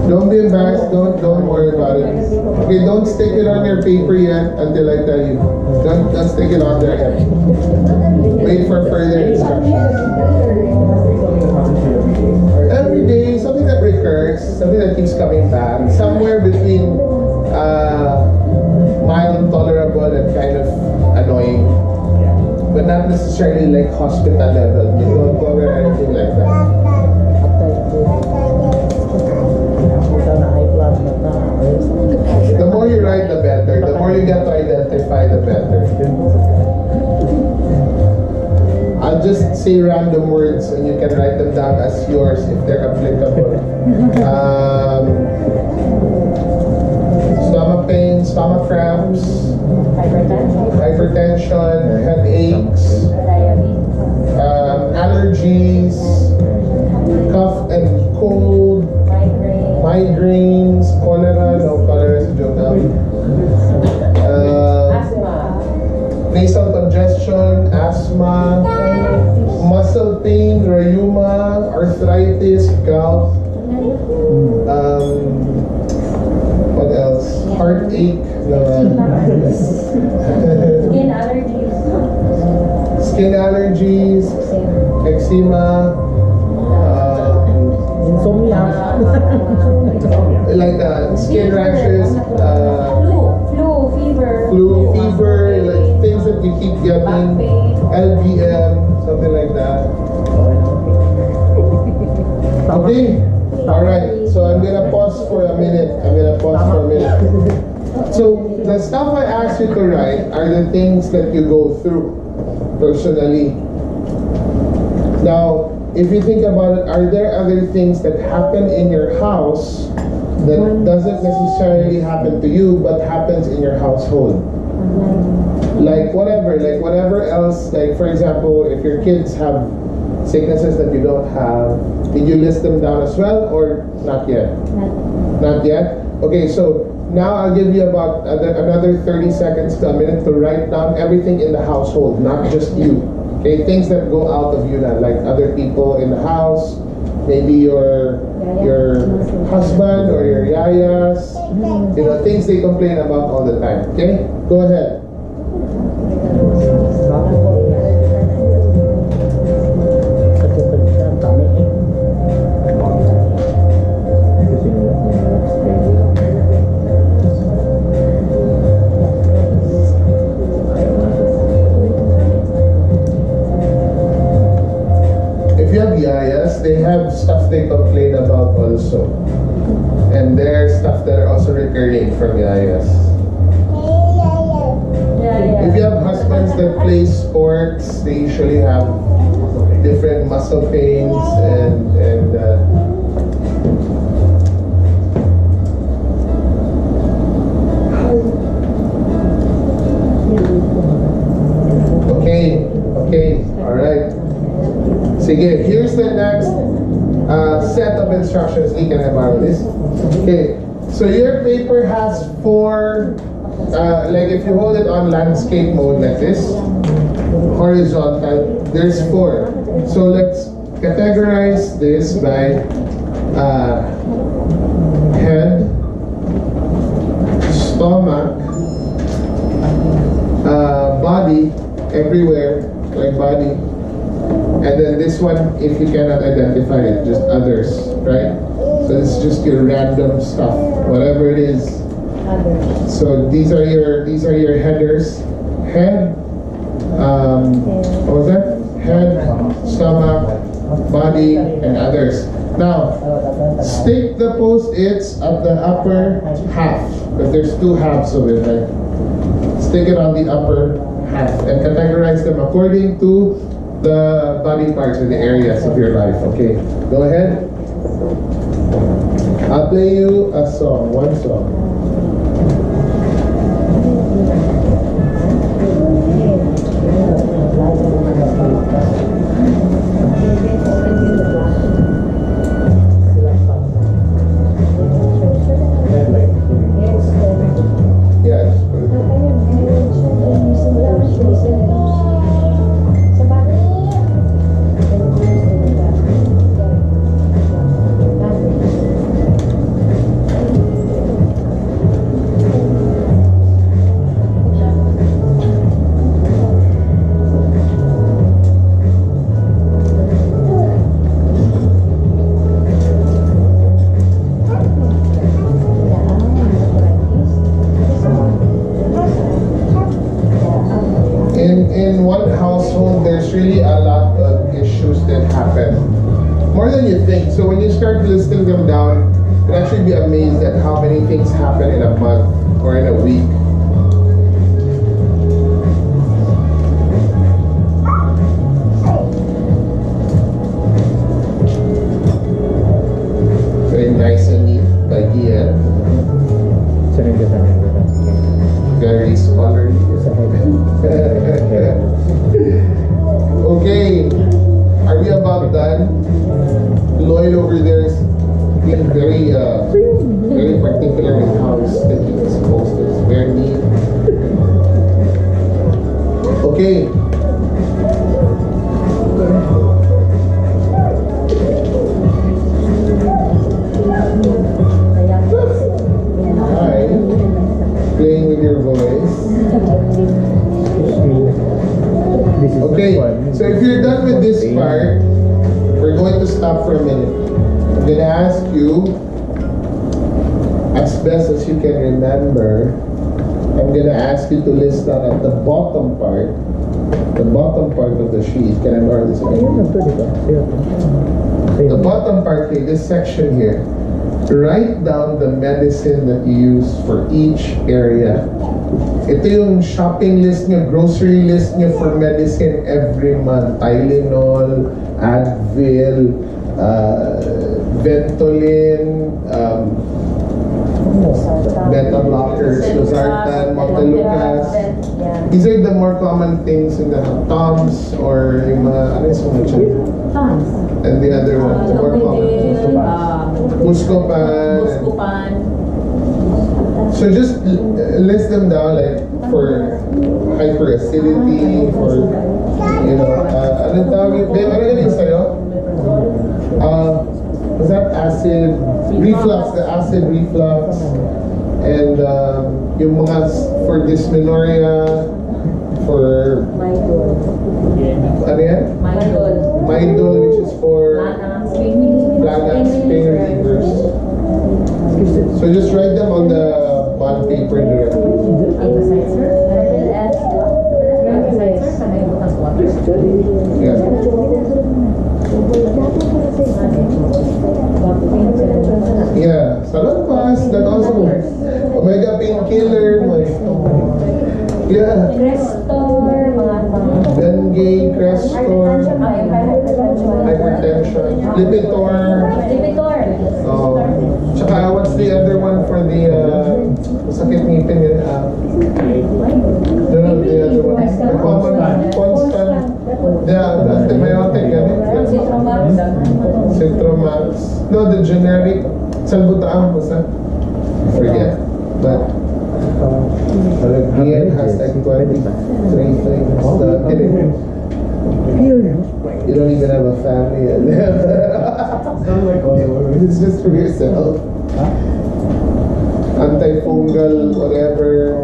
Don't be embarrassed. Don't worry about it. Okay, don't stick it on your paper yet until I tell you. Don't stick it on there yet. Wait for further instructions. Every day, something that recurs, something that keeps coming back, somewhere between mild, tolerable, and kind of annoying, but not necessarily like hospital level. You don't cover anything like that. The more you write, the better. The more you get to identify, the better. I'll just say random words and you can write them down as yours if they're applicable. Stomach pain, stomach cramps, hypertension, headaches, allergies, cough and cold, migraines, cholera, no, cholera is a joke now. Nasal congestion, asthma, muscle pain, rheuma, arthritis, gout, what else? Heartache, skin allergies, eczema, like skin rashes, flu fever, like things that you keep getting, LVM, something like that. Okay, all right. So I'm gonna pause for a minute. So the stuff I asked you to write are the things that you go through personally. Now, if you think about it, are there other things that happen in your house that doesn't necessarily happen to you but happens in your household? Like whatever else, like for example, if your kids have sicknesses that you don't have, did you list them down as well or not yet? Not yet? Okay, so now I'll give you about another 30 seconds to a minute to write down everything in the household, not just you. Okay, things that go out of you now, like other people in the house, maybe your husband or your yayas, you know, things they complain about all the time. Okay, go ahead. They have stuff they complain about also, and there's stuff that are also recurring from yayas. If you have husbands that play sports, they usually have different muscle pains and okay, all right. Sige, here's the next set of instructions. Can I borrow this? Okay, so your paper has 4, like if you hold it on landscape mode like this, horizontal, there's 4. So let's categorize this by head, stomach, body, everywhere, like body. And then this one, if you cannot identify it, just others, right? So this is just your random stuff, whatever it is. So these are your headers. Head, what was that? Head, stomach, body, and others. Now, stick the post-its at the upper half, because there's 2 halves of it, right? Stick it on the upper half and categorize them according to the body parts or the areas of your life. Okay, go ahead. I'll play you a song, one song. really a lot of issues that happen. More than you think. So when you start listing them down, you'll actually be amazed at how many things happen in a month or in a week. Very nice and neat by Gian. Very scholarly. Okay, are we about done? Lloyd over there is being very particular with how he's taking his posters. It's very neat. Okay. Hi. Playing with your voice. Okay, so if you're done with this part, we're going to stop for a minute. I'm going to ask you, as best as you can remember, I'm going to ask you to list down at the bottom part of the sheet. Can I borrow this again? The bottom part here, this section here, write down the medicine that you use for each area. Ito yung shopping list nyo, grocery list nyo for medicine every month. Tylenol, Advil, Ventolin, beta blockers, Losartan, Montelukas. These are the more common things in the Toms or yung mga, ano yung mga dyan? And the other one, the more common. Muscopan. So just list them down, like for hyperacidity, for, you know, anong tawag? Babe, ano ganyan sa'yo? Was that acid reflux, the acid reflux, and yung mga for dysmenorrhea, for ano yan? Midol, which is for Flanax pain relievers. So just write them on the bond paper directly. Yeah. Yeah, Salonpas, that also Omega painkiller, yeah. Bengay, Crestor, hypertension, Lipitor. Tsaka what's the other one for the sakit ngipin yun? No, the other one. The common constant. Yeah, the antibiotic. Citromax. No, the generic. Salbutamol was that? I forget. But Ian has like 23 things. You don't even have a family. It's just for yourself. Antifungal, whatever.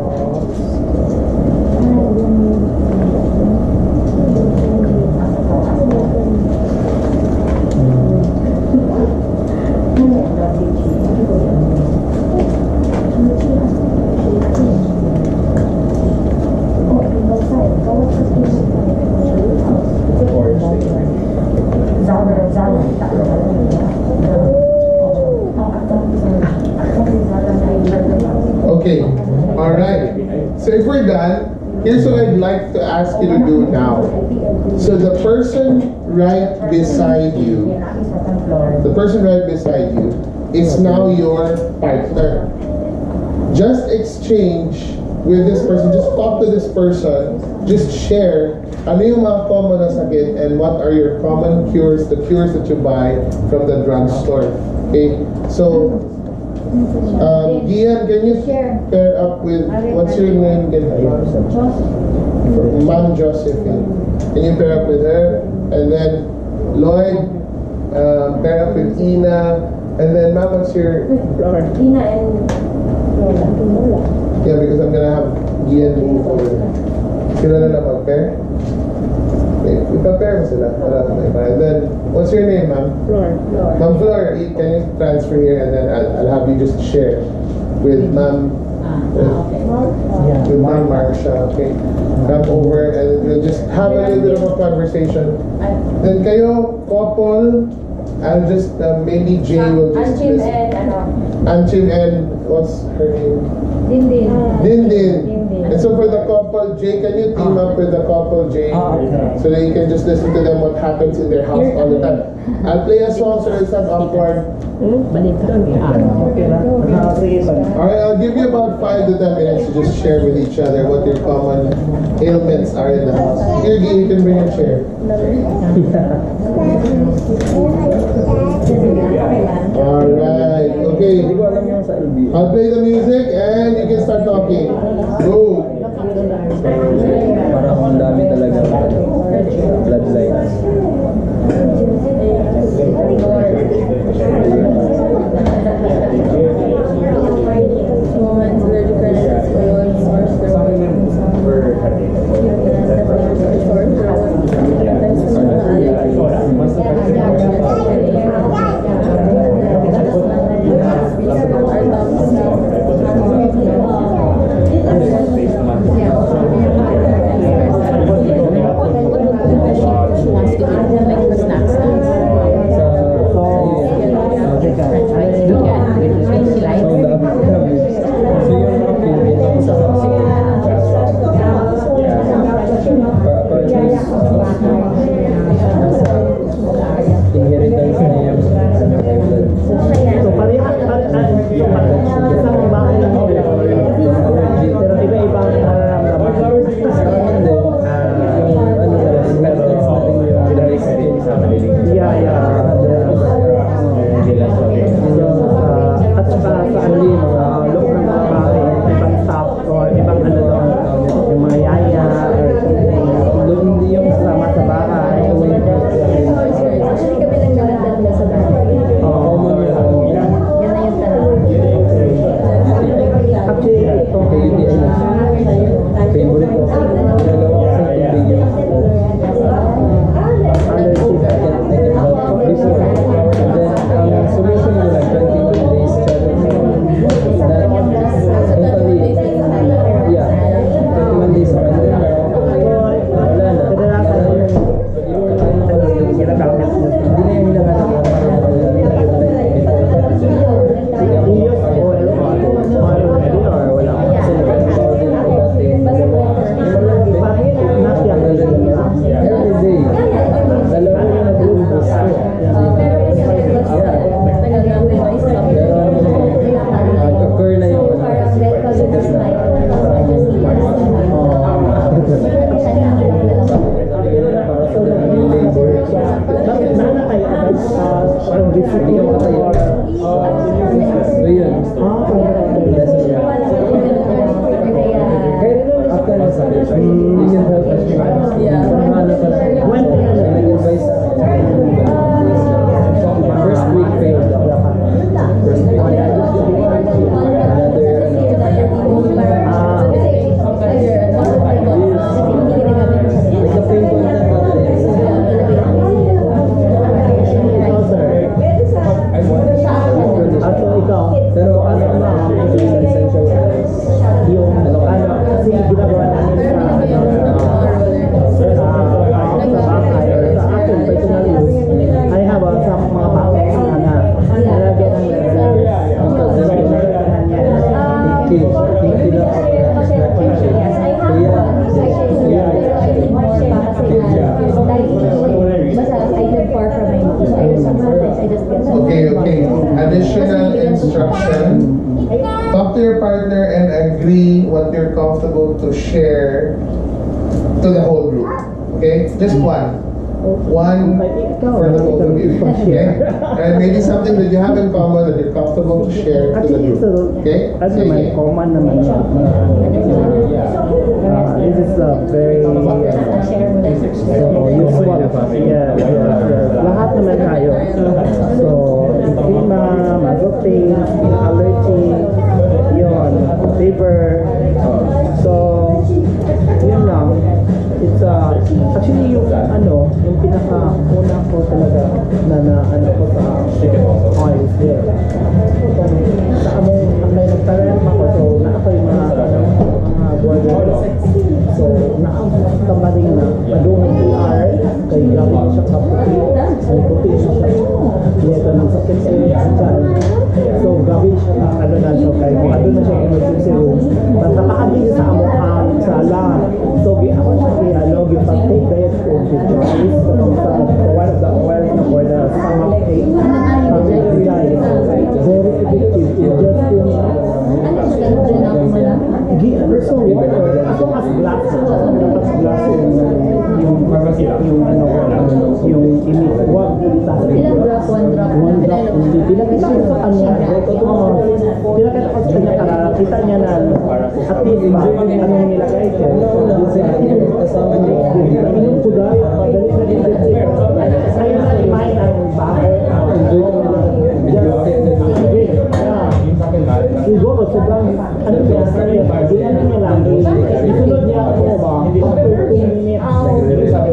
Okay, all right. So if we're done, here's what I'd like to ask you to do now. So the person right beside you, is now your partner. Just exchange with this person. Just talk to this person. Just share ano yung mga common na sakit and what are your common cures, the cures that you buy from the drugstore. Okay, so Gian, can you pair up with, what's your name again? Ma'am Josephine. Can you pair up with her? And then Lloyd, pair up with Ina. And then Ma'am, what's your? Ina and Lola. Yeah, because I'm gonna have Gian move over. Sila na lang mag-pair? Okay, ipa-pair mo sila. And then, what's your name, ma'am? Flor. Ma'am Flor, can you transfer here and then I'll have you just share with ma'am. Okay. With Ma'am Marsha, okay. Come over and we'll just have a little bit of a conversation. Then kayo, couple, I'll just, maybe Jay will just Anchim listen. and ano? Anchim and, what's her name? Dindin. Dindin. And so for the couple, Jay, can you team up with the couple, Jay? Okay. So that you can just listen to them what happens in their house all the time. I'll play a song so it's not awkward. Okay na. Sige pa. Alright, I'll give you about 5 to 10 minutes to just share with each other what your common ailments are in the house. Here, Gay, you can bring a chair. Alright, okay. Hindi ko alam yung sa LB. I'll play the music and you can start talking. Go! Parang ang dami talaga bloodlines. Okay. Additional instruction. Talk to your partner and agree what you're comfortable to share to the whole group. Okay? Just one. One for the both of you. Okay? And maybe something that you have in common that you're comfortable to share to the Actually, group. Okay? As Say naman, it. common naman yung this is a very so usual. Yeah. Lahat naman tayo. So, eczema, magoting, allergy, yun, fever. So, yun lang. It's actually yung yung pinaka-una ko talaga na ko sa oil there. Sa among nagtarim ako, so na ako yung mga puti. Ang puti siya. Ito ng sakit sa dyan. So, gabi siya, ano na siya, kaya kung ano na siya emergency room. Tapos napakabili sa amukhang sala. So, ako siya, gipag-take diet ko si Joyce. Sa one of the oils na for the stomach ache. Very effective. It just so water. Ako as glass. As glass yung imig. Ilang drop? One drop. Pinakita ko sa kanya. Pinakita ko sa kanya para kita niya na at least ba anong nilagay siya. Inom ko dahil madali na din. Kaya na limahin ang bahay. Siguro sobrang ano ba ginano niya lang isunod niya ako ba after 2 minutes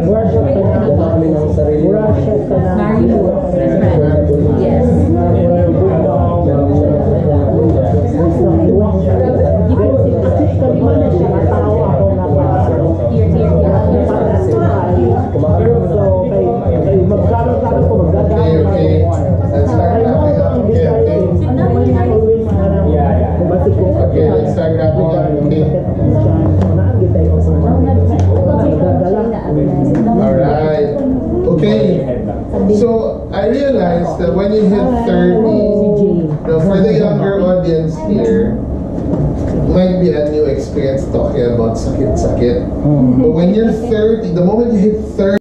worship ka na Yes. Okay. Let's start wrapping up. Okay, let's start wrapping up. Alright. Okay. So I realized that when you hit 30, for the younger audience here, might be a new experience talking about sakit-sakit. But when you're 30, the moment you hit 30,